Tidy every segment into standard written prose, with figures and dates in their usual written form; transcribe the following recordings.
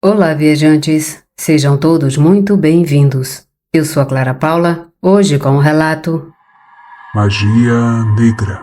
Olá, viajantes! Sejam todos muito bem-vindos. Eu sou a Clara Paula, hoje com o relato Magia Negra.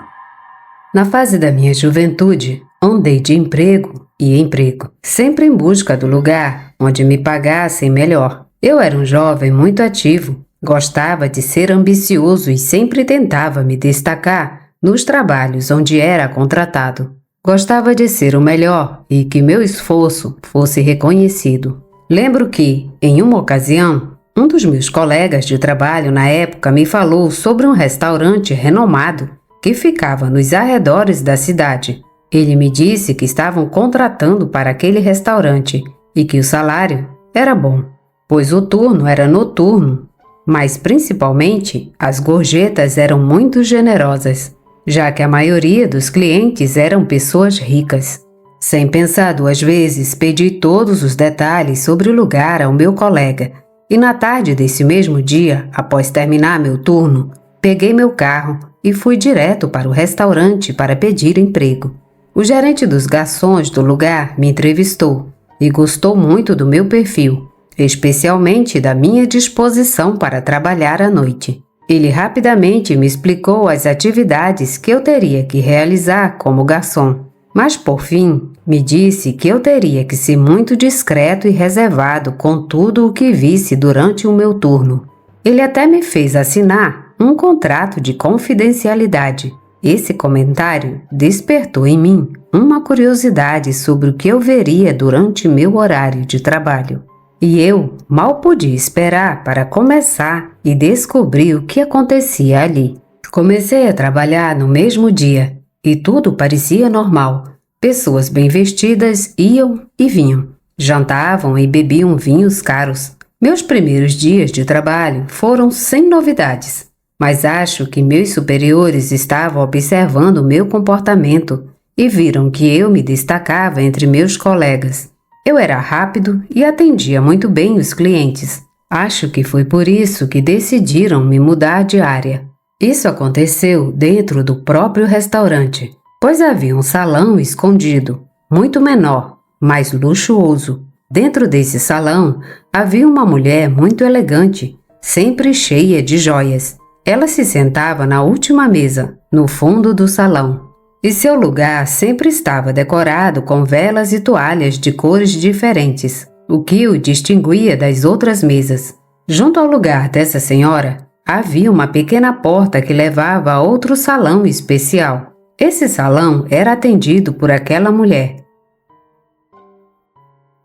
Na fase da minha juventude, andei de emprego e emprego, sempre em busca do lugar onde me pagassem melhor. Eu era um jovem muito ativo, gostava de ser ambicioso e sempre tentava me destacar nos trabalhos onde era contratado. Gostava de ser o melhor e que meu esforço fosse reconhecido. Lembro que, em uma ocasião, um dos meus colegas de trabalho na época me falou sobre um restaurante renomado que ficava nos arredores da cidade. Ele me disse que estavam contratando para aquele restaurante e que o salário era bom, pois o turno era noturno, mas principalmente as gorjetas eram muito generosas, já que a maioria dos clientes eram pessoas ricas. Sem pensar duas vezes, pedi todos os detalhes sobre o lugar ao meu colega e na tarde desse mesmo dia, após terminar meu turno, peguei meu carro e fui direto para o restaurante para pedir emprego. O gerente dos garçons do lugar me entrevistou e gostou muito do meu perfil, especialmente da minha disposição para trabalhar à noite. Ele rapidamente me explicou as atividades que eu teria que realizar como garçom, mas por fim me disse que eu teria que ser muito discreto e reservado com tudo o que visse durante o meu turno. Ele até me fez assinar um contrato de confidencialidade. Esse comentário despertou em mim uma curiosidade sobre o que eu veria durante meu horário de trabalho. E eu mal podia esperar para começar e descobrir o que acontecia ali. Comecei a trabalhar no mesmo dia e tudo parecia normal. Pessoas bem vestidas iam e vinham, jantavam e bebiam vinhos caros. Meus primeiros dias de trabalho foram sem novidades, mas acho que meus superiores estavam observando meu comportamento e viram que eu me destacava entre meus colegas. Eu era rápido e atendia muito bem os clientes. Acho que foi por isso que decidiram me mudar de área. Isso aconteceu dentro do próprio restaurante, pois havia um salão escondido, muito menor, mais luxuoso. Dentro desse salão havia uma mulher muito elegante, sempre cheia de joias. Ela se sentava na última mesa, no fundo do salão. E seu lugar sempre estava decorado com velas e toalhas de cores diferentes, o que o distinguia das outras mesas. Junto ao lugar dessa senhora, havia uma pequena porta que levava a outro salão especial. Esse salão era atendido por aquela mulher,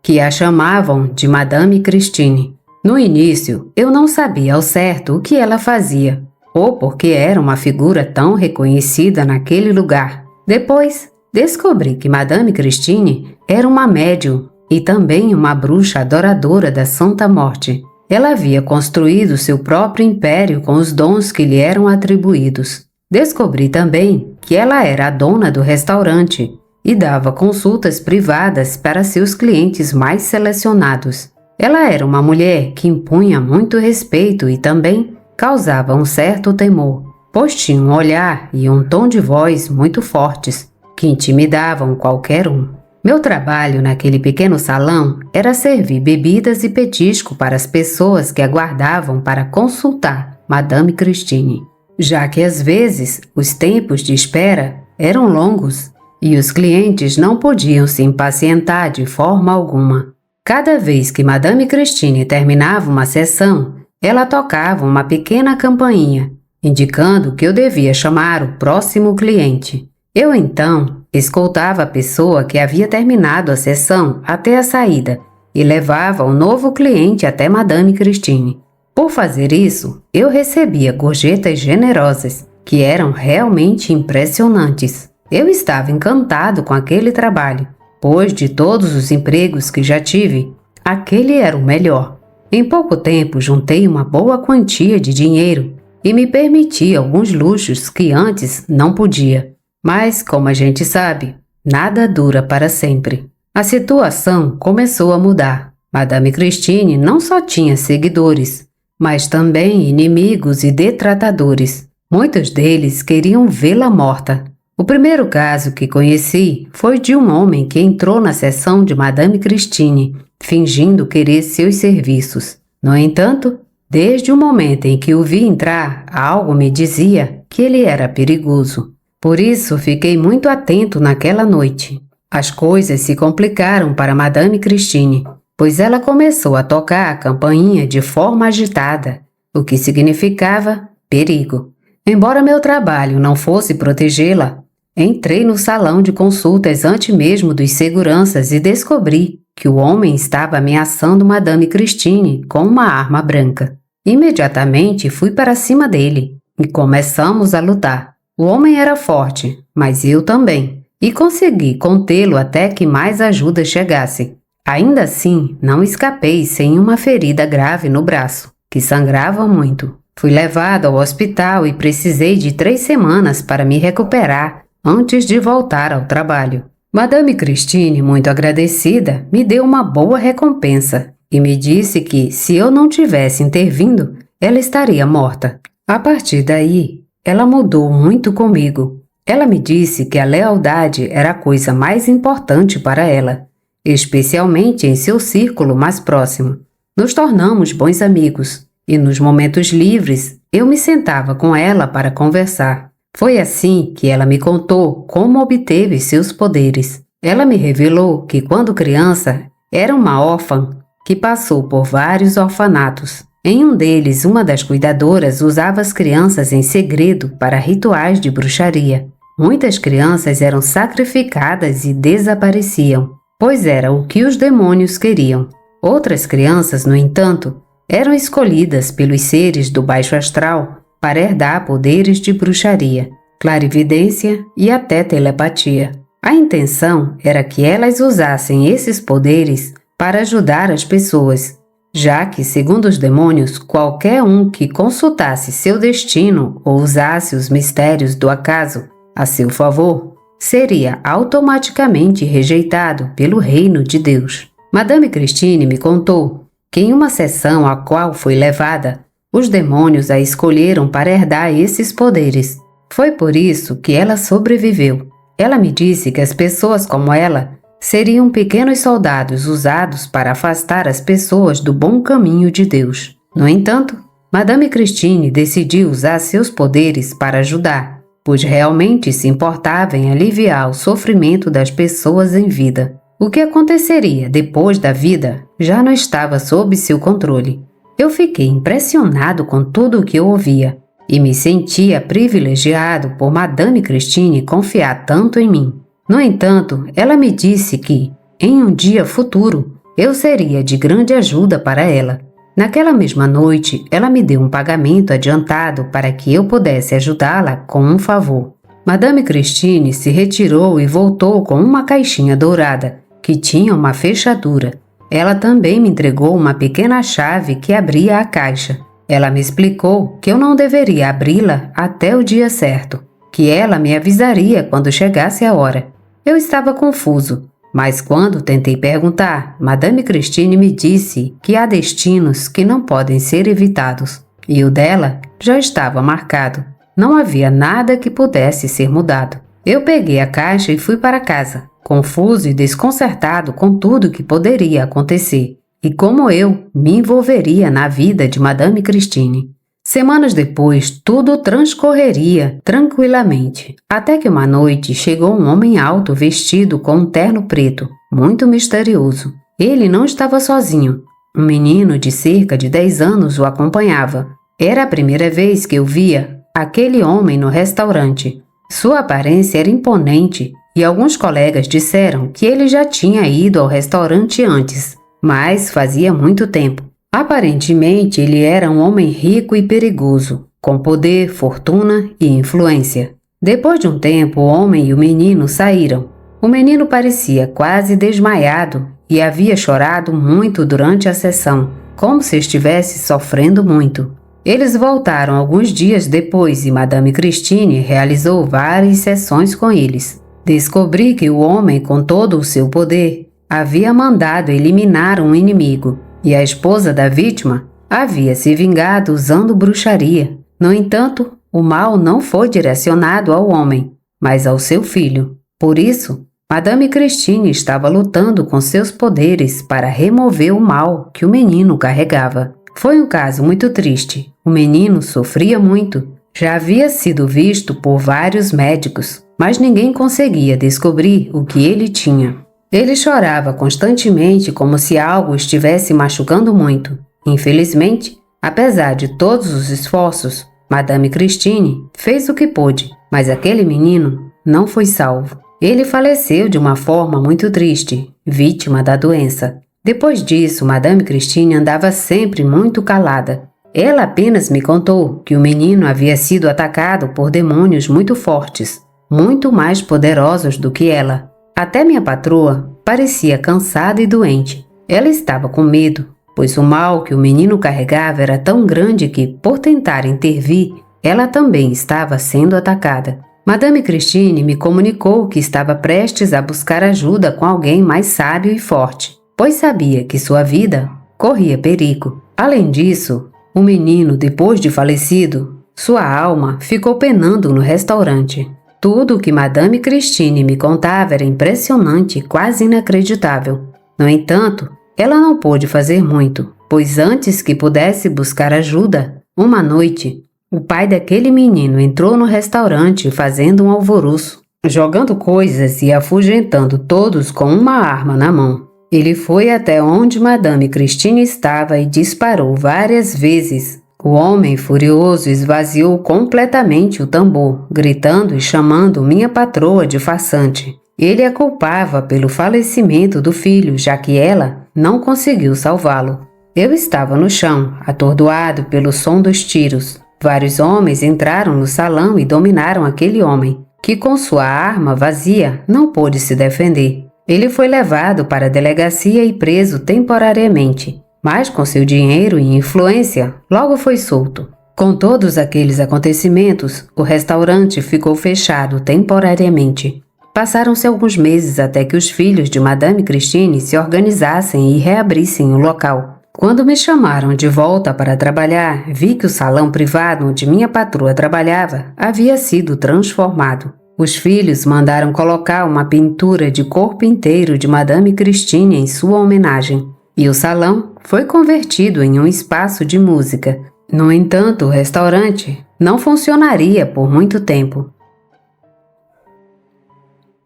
que a chamavam de Madame Christine. No início, eu não sabia ao certo o que ela fazia, ou porque era uma figura tão reconhecida naquele lugar. Depois, descobri que Madame Christine era uma médium e também uma bruxa adoradora da Santa Morte. Ela havia construído seu próprio império com os dons que lhe eram atribuídos. Descobri também que ela era a dona do restaurante e dava consultas privadas para seus clientes mais selecionados. Ela era uma mulher que impunha muito respeito e também causava um certo temor, pois tinha um olhar e um tom de voz muito fortes, que intimidavam qualquer um. Meu trabalho naquele pequeno salão era servir bebidas e petisco para as pessoas que aguardavam para consultar Madame Christine, já que às vezes os tempos de espera eram longos e os clientes não podiam se impacientar de forma alguma. Cada vez que Madame Christine terminava uma sessão, ela tocava uma pequena campainha, indicando que eu devia chamar o próximo cliente. Eu então escoltava a pessoa que havia terminado a sessão até a saída e levava o novo cliente até Madame Christine. Por fazer isso, eu recebia gorjetas generosas, que eram realmente impressionantes. Eu estava encantado com aquele trabalho, pois de todos os empregos que já tive, aquele era o melhor. Em pouco tempo juntei uma boa quantia de dinheiro e me permiti alguns luxos que antes não podia. Mas, como a gente sabe, nada dura para sempre. A situação começou a mudar. Madame Christine não só tinha seguidores, mas também inimigos e detratadores. Muitos deles queriam vê-la morta. O primeiro caso que conheci foi de um homem que entrou na sessão de Madame Christine, fingindo querer seus serviços. No entanto, desde o momento em que o vi entrar, algo me dizia que ele era perigoso. Por isso, fiquei muito atento naquela noite. As coisas se complicaram para Madame Christine, pois ela começou a tocar a campainha de forma agitada, o que significava perigo. Embora meu trabalho não fosse protegê-la, entrei no salão de consultas antes mesmo dos seguranças e descobri que o homem estava ameaçando Madame Christine com uma arma branca. Imediatamente fui para cima dele e começamos a lutar. O homem era forte, mas eu também, e consegui contê-lo até que mais ajuda chegasse. Ainda assim, não escapei sem uma ferida grave no braço, que sangrava muito. Fui levado ao hospital e precisei de 3 semanas para me recuperar antes de voltar ao trabalho. Madame Christine, muito agradecida, me deu uma boa recompensa e me disse que, se eu não tivesse intervindo, ela estaria morta. A partir daí, ela mudou muito comigo. Ela me disse que a lealdade era a coisa mais importante para ela, especialmente em seu círculo mais próximo. Nos tornamos bons amigos e, nos momentos livres, eu me sentava com ela para conversar. Foi assim que ela me contou como obteve seus poderes. Ela me revelou que, quando criança, era uma órfã que passou por vários orfanatos. Em um deles, uma das cuidadoras usava as crianças em segredo para rituais de bruxaria. Muitas crianças eram sacrificadas e desapareciam, pois era o que os demônios queriam. Outras crianças, no entanto, eram escolhidas pelos seres do baixo astral para herdar poderes de bruxaria, clarividência e até telepatia. A intenção era que elas usassem esses poderes para ajudar as pessoas, já que, segundo os demônios, qualquer um que consultasse seu destino ou usasse os mistérios do acaso a seu favor, seria automaticamente rejeitado pelo reino de Deus. Madame Christine me contou que, em uma sessão a qual foi levada, os demônios a escolheram para herdar esses poderes. Foi por isso que ela sobreviveu. Ela me disse que as pessoas como ela seriam pequenos soldados usados para afastar as pessoas do bom caminho de Deus. No entanto, Madame Christine decidiu usar seus poderes para ajudar, pois realmente se importava em aliviar o sofrimento das pessoas em vida. O que aconteceria depois da vida já não estava sob seu controle. Eu fiquei impressionado com tudo o que eu ouvia e me sentia privilegiado por Madame Christine confiar tanto em mim. No entanto, ela me disse que, em um dia futuro, eu seria de grande ajuda para ela. Naquela mesma noite, ela me deu um pagamento adiantado para que eu pudesse ajudá-la com um favor. Madame Christine se retirou e voltou com uma caixinha dourada, que tinha uma fechadura. Ela também me entregou uma pequena chave que abria a caixa. Ela me explicou que eu não deveria abri-la até o dia certo, que ela me avisaria quando chegasse a hora. Eu estava confuso, mas quando tentei perguntar, Madame Christine me disse que há destinos que não podem ser evitados, e o dela já estava marcado. Não havia nada que pudesse ser mudado. Eu peguei a caixa e fui para casa, confuso e desconcertado com tudo que poderia acontecer, e como eu me envolveria na vida de Madame Christine. Semanas depois, tudo transcorreria tranquilamente, até que uma noite chegou um homem alto vestido com um terno preto, muito misterioso. Ele não estava sozinho. Um menino de cerca de 10 anos o acompanhava. Era a primeira vez que eu via aquele homem no restaurante. Sua aparência era imponente e alguns colegas disseram que ele já tinha ido ao restaurante antes, mas fazia muito tempo. Aparentemente, ele era um homem rico e perigoso, com poder, fortuna e influência. Depois de um tempo, o homem e o menino saíram. O menino parecia quase desmaiado e havia chorado muito durante a sessão, como se estivesse sofrendo muito. Eles voltaram alguns dias depois e Madame Christine realizou várias sessões com eles. Descobri que o homem, com todo o seu poder, havia mandado eliminar um inimigo, e a esposa da vítima havia se vingado usando bruxaria. No entanto, o mal não foi direcionado ao homem, mas ao seu filho. Por isso, Madame Christine estava lutando com seus poderes para remover o mal que o menino carregava. Foi um caso muito triste. O menino sofria muito. Já havia sido visto por vários médicos, mas ninguém conseguia descobrir o que ele tinha. Ele chorava constantemente como se algo estivesse machucando muito. Infelizmente, apesar de todos os esforços, Madame Christine fez o que pôde, mas aquele menino não foi salvo. Ele faleceu de uma forma muito triste, vítima da doença. Depois disso, Madame Christine andava sempre muito calada. Ela apenas me contou que o menino havia sido atacado por demônios muito fortes, muito mais poderosos do que ela. Até minha patroa parecia cansada e doente. Ela estava com medo, pois o mal que o menino carregava era tão grande que, por tentar intervir, ela também estava sendo atacada. Madame Christine me comunicou que estava prestes a buscar ajuda com alguém mais sábio e forte, pois sabia que sua vida corria perigo. Além disso, o menino, depois de falecido, sua alma ficou penando no restaurante. Tudo o que Madame Christine me contava era impressionante e quase inacreditável. No entanto, ela não pôde fazer muito, pois antes que pudesse buscar ajuda, uma noite, o pai daquele menino entrou no restaurante fazendo um alvoroço, jogando coisas e afugentando todos com uma arma na mão. Ele foi até onde Madame Christine estava e disparou várias vezes. O homem furioso esvaziou completamente o tambor, gritando e chamando minha patroa de farsante. Ele a culpava pelo falecimento do filho, já que ela não conseguiu salvá-lo. Eu estava no chão, atordoado pelo som dos tiros. Vários homens entraram no salão e dominaram aquele homem, que com sua arma vazia não pôde se defender. Ele foi levado para a delegacia e preso temporariamente, mas com seu dinheiro e influência, logo foi solto. Com todos aqueles acontecimentos, o restaurante ficou fechado temporariamente. Passaram-se alguns meses até que os filhos de Madame Christine se organizassem e reabrissem o local. Quando me chamaram de volta para trabalhar, vi que o salão privado onde minha patroa trabalhava havia sido transformado. Os filhos mandaram colocar uma pintura de corpo inteiro de Madame Christine em sua homenagem, e o salão foi convertido em um espaço de música. No entanto, o restaurante não funcionaria por muito tempo,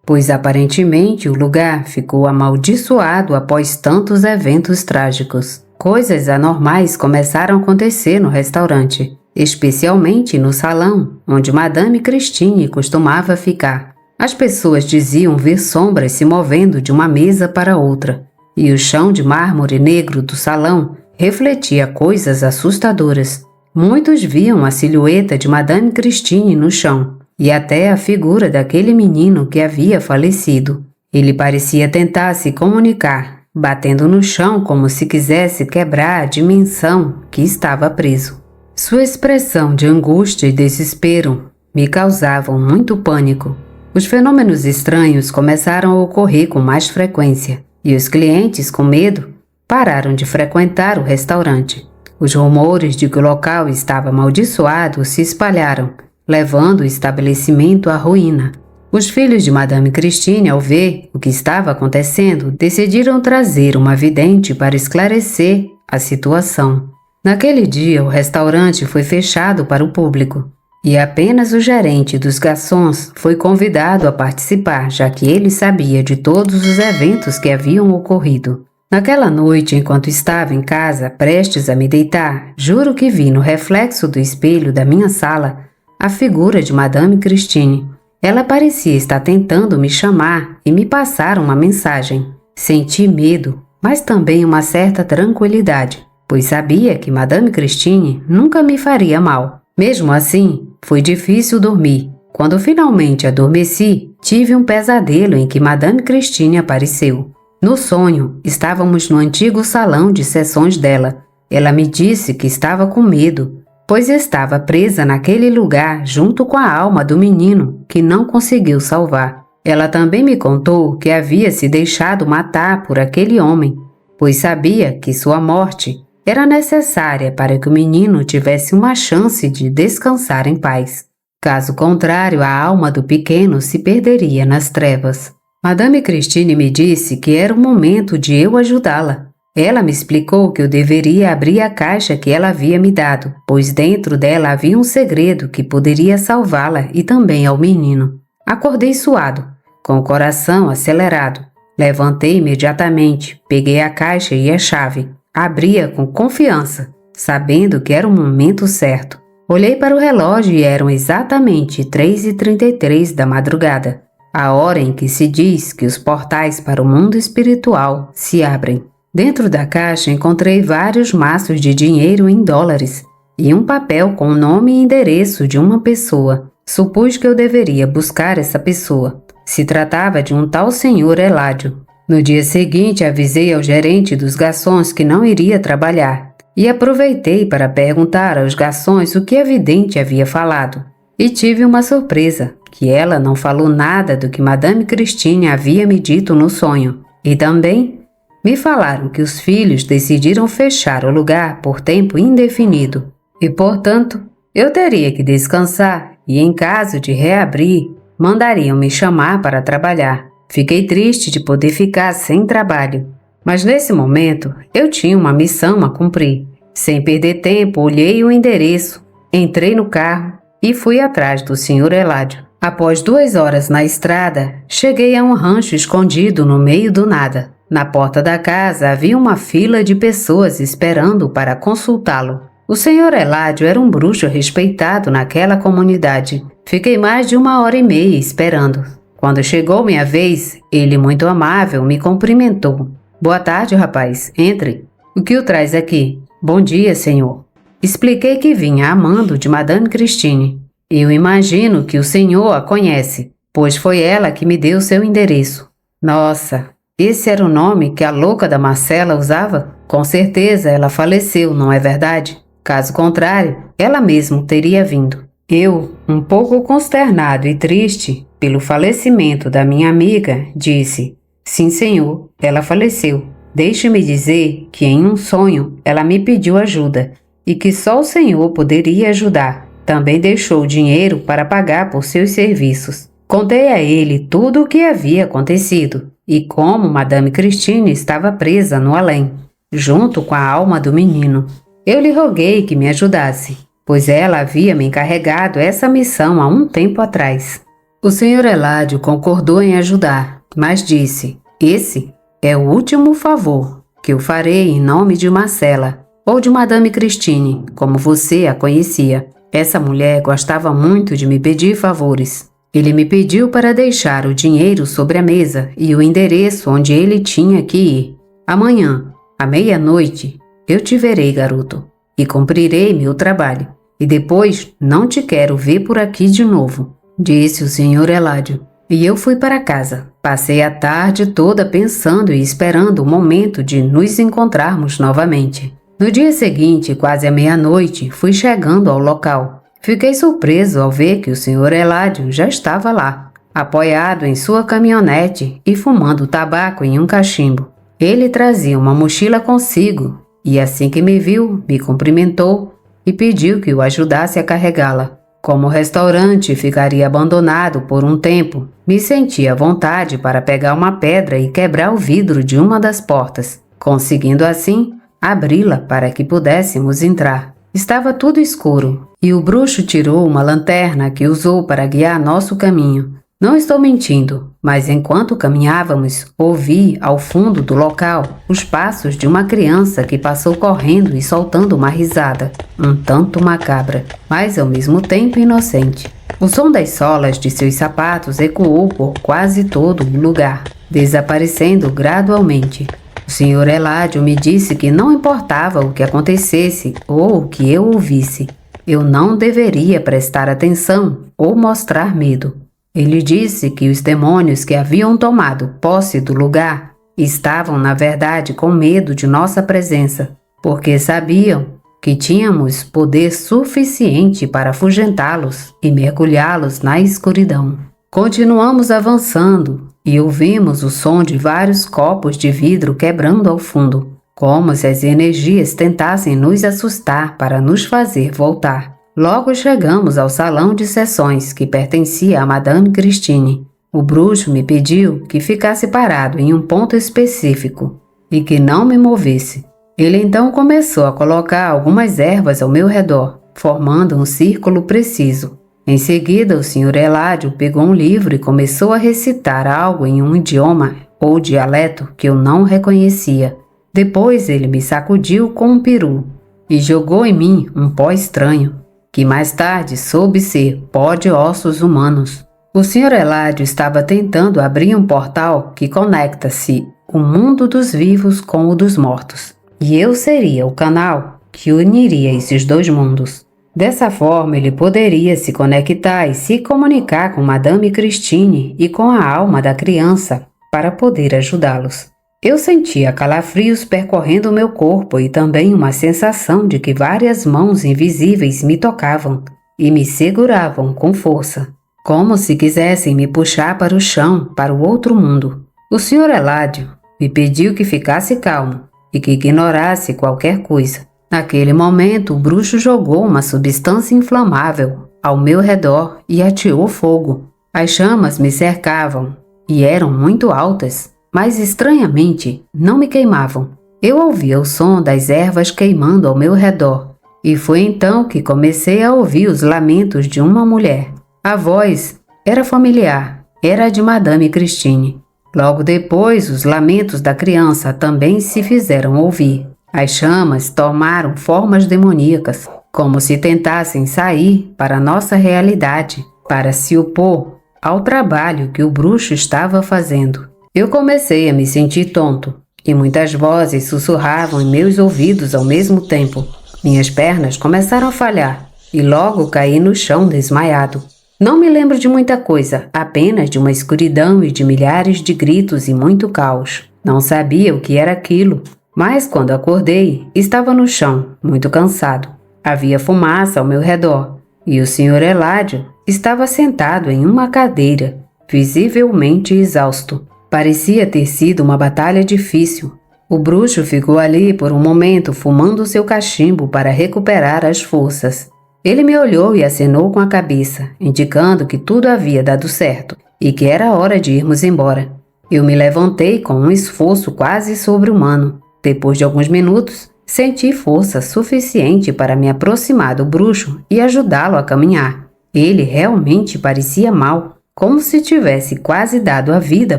pois aparentemente o lugar ficou amaldiçoado após tantos eventos trágicos. Coisas anormais começaram a acontecer no restaurante, especialmente no salão onde Madame Christine costumava ficar. As pessoas diziam ver sombras se movendo de uma mesa para outra, e o chão de mármore negro do salão refletia coisas assustadoras. Muitos viam a silhueta de Madame Christine no chão, e até a figura daquele menino que havia falecido. Ele parecia tentar se comunicar, batendo no chão como se quisesse quebrar a dimensão que estava preso. Sua expressão de angústia e desespero me causavam muito pânico. Os fenômenos estranhos começaram a ocorrer com mais frequência, e os clientes, com medo, pararam de frequentar o restaurante. Os rumores de que o local estava amaldiçoado se espalharam, levando o estabelecimento à ruína. Os filhos de Madame Christine, ao ver o que estava acontecendo, decidiram trazer uma vidente para esclarecer a situação. Naquele dia, o restaurante foi fechado para o público, e apenas o gerente dos garçons foi convidado a participar, já que ele sabia de todos os eventos que haviam ocorrido. Naquela noite, enquanto estava em casa, prestes a me deitar, juro que vi no reflexo do espelho da minha sala a figura de Madame Christine. Ela parecia estar tentando me chamar e me passar uma mensagem. Senti medo, mas também uma certa tranquilidade, pois sabia que Madame Christine nunca me faria mal. Mesmo assim, foi difícil dormir. Quando finalmente adormeci, tive um pesadelo em que Madame Christine apareceu. No sonho, estávamos no antigo salão de sessões dela. Ela me disse que estava com medo, pois estava presa naquele lugar junto com a alma do menino que não conseguiu salvar. Ela também me contou que havia se deixado matar por aquele homem, pois sabia que sua morte era necessária para que o menino tivesse uma chance de descansar em paz. Caso contrário, a alma do pequeno se perderia nas trevas. Madame Christine me disse que era o momento de eu ajudá-la. Ela me explicou que eu deveria abrir a caixa que ela havia me dado, pois dentro dela havia um segredo que poderia salvá-la e também ao menino. Acordei suado, com o coração acelerado. Levantei imediatamente, peguei a caixa e a chave. Abri-a com confiança, sabendo que era o momento certo. Olhei para o relógio e eram exatamente 3h33 da madrugada, a hora em que se diz que os portais para o mundo espiritual se abrem. Dentro da caixa encontrei vários maços de dinheiro em dólares e um papel com o nome e endereço de uma pessoa. Supus que eu deveria buscar essa pessoa. Se tratava de um tal senhor Eládio. No dia seguinte avisei ao gerente dos garçons que não iria trabalhar e aproveitei para perguntar aos garçons o que a vidente havia falado. E tive uma surpresa, que ela não falou nada do que Madame Christine havia me dito no sonho. E também me falaram que os filhos decidiram fechar o lugar por tempo indefinido e, portanto, eu teria que descansar e, em caso de reabrir, mandariam me chamar para trabalhar. Fiquei triste de poder ficar sem trabalho, mas nesse momento eu tinha uma missão a cumprir. Sem perder tempo, olhei o endereço, entrei no carro e fui atrás do Sr. Eládio. Após 2 horas na estrada, cheguei a um rancho escondido no meio do nada. Na porta da casa havia uma fila de pessoas esperando para consultá-lo. O Sr. Eládio era um bruxo respeitado naquela comunidade. Fiquei mais de 1h30 esperando. Quando chegou minha vez, ele, muito amável, me cumprimentou. Boa tarde, rapaz. Entre. O que o traz aqui? Bom dia, senhor. Expliquei que vinha a mando de Madame Christine. Eu imagino que o senhor a conhece, pois foi ela que me deu seu endereço. Nossa, esse era o nome que a louca da Marcela usava? Com certeza ela faleceu, não é verdade? Caso contrário, ela mesma teria vindo. Eu, um pouco consternado e triste pelo falecimento da minha amiga, disse: Sim, senhor, ela faleceu. Deixe-me dizer que em um sonho ela me pediu ajuda e que só o senhor poderia ajudar. Também deixou dinheiro para pagar por seus serviços. Contei a ele tudo o que havia acontecido e como Madame Christine estava presa no além, junto com a alma do menino. Eu lhe roguei que me ajudasse, pois ela havia me encarregado essa missão há um tempo atrás. O Sr. Eládio concordou em ajudar, mas disse: Esse é o último favor que eu farei em nome de Marcela, ou de Madame Christine, como você a conhecia. Essa mulher gostava muito de me pedir favores. Ele me pediu para deixar o dinheiro sobre a mesa e o endereço onde ele tinha que ir. Amanhã, à meia-noite, eu te verei, garoto, e cumprirei meu trabalho. E depois não te quero ver por aqui de novo, disse o Sr. Eládio. E eu fui para casa. Passei a tarde toda pensando e esperando o momento de nos encontrarmos novamente. No dia seguinte, quase à meia-noite, fui chegando ao local. Fiquei surpreso ao ver que o Sr. Eládio já estava lá, apoiado em sua caminhonete e fumando tabaco em um cachimbo. Ele trazia uma mochila consigo e, assim que me viu, me cumprimentou e pediu que o ajudasse a carregá-la. Como o restaurante ficaria abandonado por um tempo, me senti à vontade para pegar uma pedra e quebrar o vidro de uma das portas, conseguindo assim abri-la para que pudéssemos entrar. Estava tudo escuro e o bruxo tirou uma lanterna que usou para guiar nosso caminho. Não estou mentindo, mas enquanto caminhávamos, ouvi ao fundo do local os passos de uma criança que passou correndo e soltando uma risada, um tanto macabra, mas ao mesmo tempo inocente. O som das solas de seus sapatos ecoou por quase todo o lugar, desaparecendo gradualmente. O Sr. Eládio me disse que não importava o que acontecesse ou o que eu ouvisse. Eu não deveria prestar atenção ou mostrar medo. Ele disse que os demônios que haviam tomado posse do lugar estavam, na verdade, com medo de nossa presença, porque sabiam que tínhamos poder suficiente para afugentá-los e mergulhá-los na escuridão. Continuamos avançando e ouvimos o som de vários copos de vidro quebrando ao fundo, como se as energias tentassem nos assustar para nos fazer voltar. Logo chegamos ao salão de sessões que pertencia a Madame Christine. O bruxo me pediu que ficasse parado em um ponto específico e que não me movesse. Ele então começou a colocar algumas ervas ao meu redor, formando um círculo preciso. Em seguida, o Sr. Eládio pegou um livro e começou a recitar algo em um idioma ou dialeto que eu não reconhecia. Depois ele me sacudiu com um peru e jogou em mim um pó estranho, que mais tarde soube ser pó de ossos humanos. O Sr. Eládio estava tentando abrir um portal que conecta-se o mundo dos vivos com o dos mortos, e eu seria o canal que uniria esses dois mundos. Dessa forma, ele poderia se conectar e se comunicar com Madame Christine e com a alma da criança para poder ajudá-los. Eu sentia calafrios percorrendo o meu corpo e também uma sensação de que várias mãos invisíveis me tocavam e me seguravam com força, como se quisessem me puxar para o chão, para o outro mundo. O Sr. Eládio me pediu que ficasse calmo e que ignorasse qualquer coisa. Naquele momento, o bruxo jogou uma substância inflamável ao meu redor e ateou fogo. As chamas me cercavam e eram muito altas, mas estranhamente não me queimavam. Eu ouvia o som das ervas queimando ao meu redor e foi então que comecei a ouvir os lamentos de uma mulher. A voz era familiar, era a de Madame Christine. Logo depois, os lamentos da criança também se fizeram ouvir. As chamas tomaram formas demoníacas, como se tentassem sair para a nossa realidade, para se opor ao trabalho que o bruxo estava fazendo. Eu comecei a me sentir tonto, e muitas vozes sussurravam em meus ouvidos ao mesmo tempo. Minhas pernas começaram a falhar, e logo caí no chão desmaiado. Não me lembro de muita coisa, apenas de uma escuridão e de milhares de gritos e muito caos. Não sabia o que era aquilo, mas quando acordei, estava no chão, muito cansado. Havia fumaça ao meu redor, e o Sr. Eládio estava sentado em uma cadeira, visivelmente exausto. Parecia ter sido uma batalha difícil. O bruxo ficou ali por um momento fumando seu cachimbo para recuperar as forças. Ele me olhou e acenou com a cabeça, indicando que tudo havia dado certo e que era hora de irmos embora. Eu me levantei com um esforço quase sobre-humano. Depois de alguns minutos, senti força suficiente para me aproximar do bruxo e ajudá-lo a caminhar. Ele realmente parecia mal, como se tivesse quase dado a vida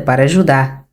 para ajudar.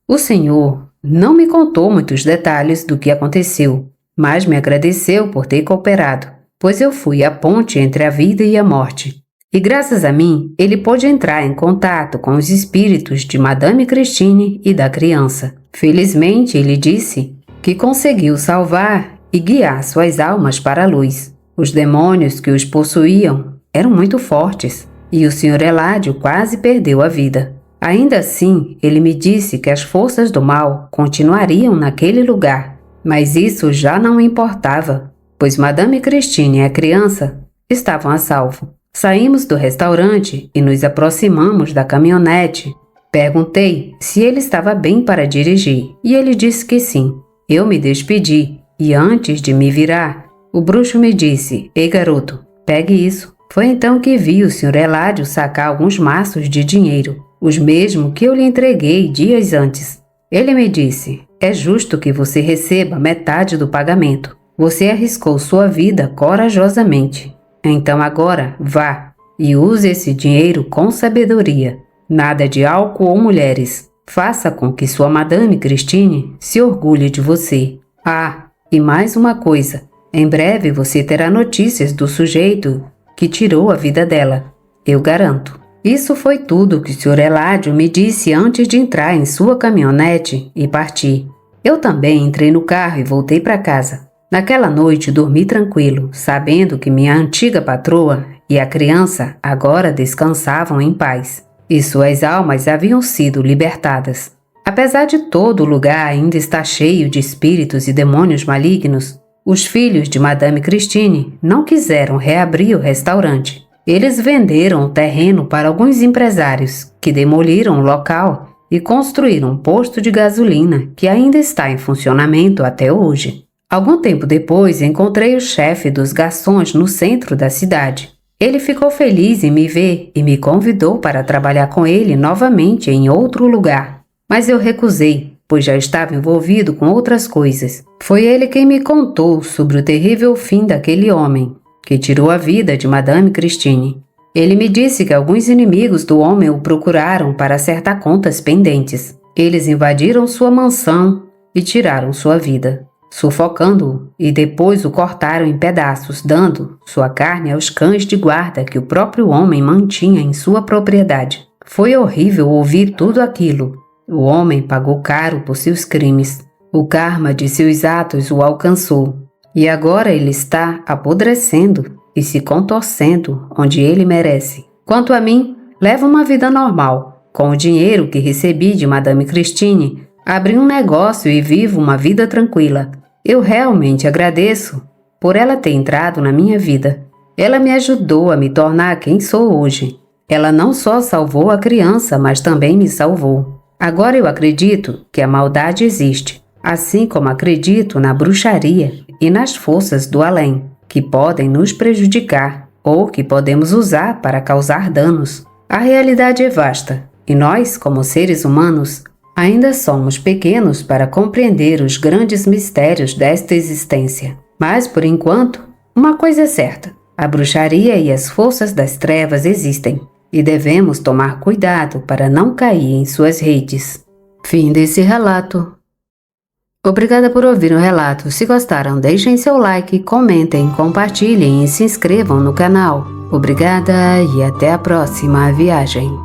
O senhor não me contou muitos detalhes do que aconteceu, mas me agradeceu por ter cooperado, pois eu fui a ponte entre a vida e a morte. E graças a mim, ele pôde entrar em contato com os espíritos de Madame Christine e da criança. Felizmente, ele disse que conseguiu salvar e guiar suas almas para a luz. Os demônios que os possuíam eram muito fortes, e o Sr. Eládio quase perdeu a vida. Ainda assim, ele me disse que as forças do mal continuariam naquele lugar, mas isso já não importava, pois Madame Christine e a criança estavam a salvo. Saímos do restaurante e nos aproximamos da caminhonete. Perguntei se ele estava bem para dirigir e ele disse que sim. Eu me despedi e antes de me virar, o bruxo me disse: "Ei, garoto, pegue isso." Foi então que vi o Sr. Eládio sacar alguns maços de dinheiro, os mesmos que eu lhe entreguei dias antes. Ele me disse: "É justo que você receba metade do pagamento. Você arriscou sua vida corajosamente. Então agora vá e use esse dinheiro com sabedoria. Nada de álcool ou mulheres. Faça com que sua Madame Christine se orgulhe de você. Ah, e mais uma coisa. Em breve você terá notícias do sujeito que tirou a vida dela. Eu garanto." Isso foi tudo que o Sr. Eládio me disse antes de entrar em sua caminhonete e partir. Eu também entrei no carro e voltei para casa. Naquela noite dormi tranquilo, sabendo que minha antiga patroa e a criança agora descansavam em paz, e suas almas haviam sido libertadas. Apesar de todo o lugar ainda estar cheio de espíritos e demônios malignos, os filhos de Madame Christine não quiseram reabrir o restaurante. Eles venderam o terreno para alguns empresários, que demoliram o local e construíram um posto de gasolina que ainda está em funcionamento até hoje. Algum tempo depois, encontrei o chefe dos garçons no centro da cidade. Ele ficou feliz em me ver e me convidou para trabalhar com ele novamente em outro lugar. Mas eu recusei, pois já estava envolvido com outras coisas. Foi ele quem me contou sobre o terrível fim daquele homem, que tirou a vida de Madame Christine. Ele me disse que alguns inimigos do homem o procuraram para acertar contas pendentes. Eles invadiram sua mansão e tiraram sua vida, sufocando-o, e depois o cortaram em pedaços, dando sua carne aos cães de guarda que o próprio homem mantinha em sua propriedade. Foi horrível ouvir tudo aquilo. O homem pagou caro por seus crimes. O karma de seus atos o alcançou, e agora ele está apodrecendo e se contorcendo onde ele merece. Quanto a mim, levo uma vida normal. Com o dinheiro que recebi de Madame Christine, abri um negócio e vivo uma vida tranquila. Eu realmente agradeço por ela ter entrado na minha vida. Ela me ajudou a me tornar quem sou hoje. Ela não só salvou a criança, mas também me salvou. Agora eu acredito que a maldade existe, assim como acredito na bruxaria e nas forças do além, que podem nos prejudicar ou que podemos usar para causar danos. A realidade é vasta e nós, como seres humanos, ainda somos pequenos para compreender os grandes mistérios desta existência. Mas, por enquanto, uma coisa é certa: a bruxaria e as forças das trevas existem e devemos tomar cuidado para não cair em suas redes. Fim desse relato. Obrigada por ouvir o relato. Se gostaram, deixem seu like, comentem, compartilhem e se inscrevam no canal. Obrigada e até a próxima viagem.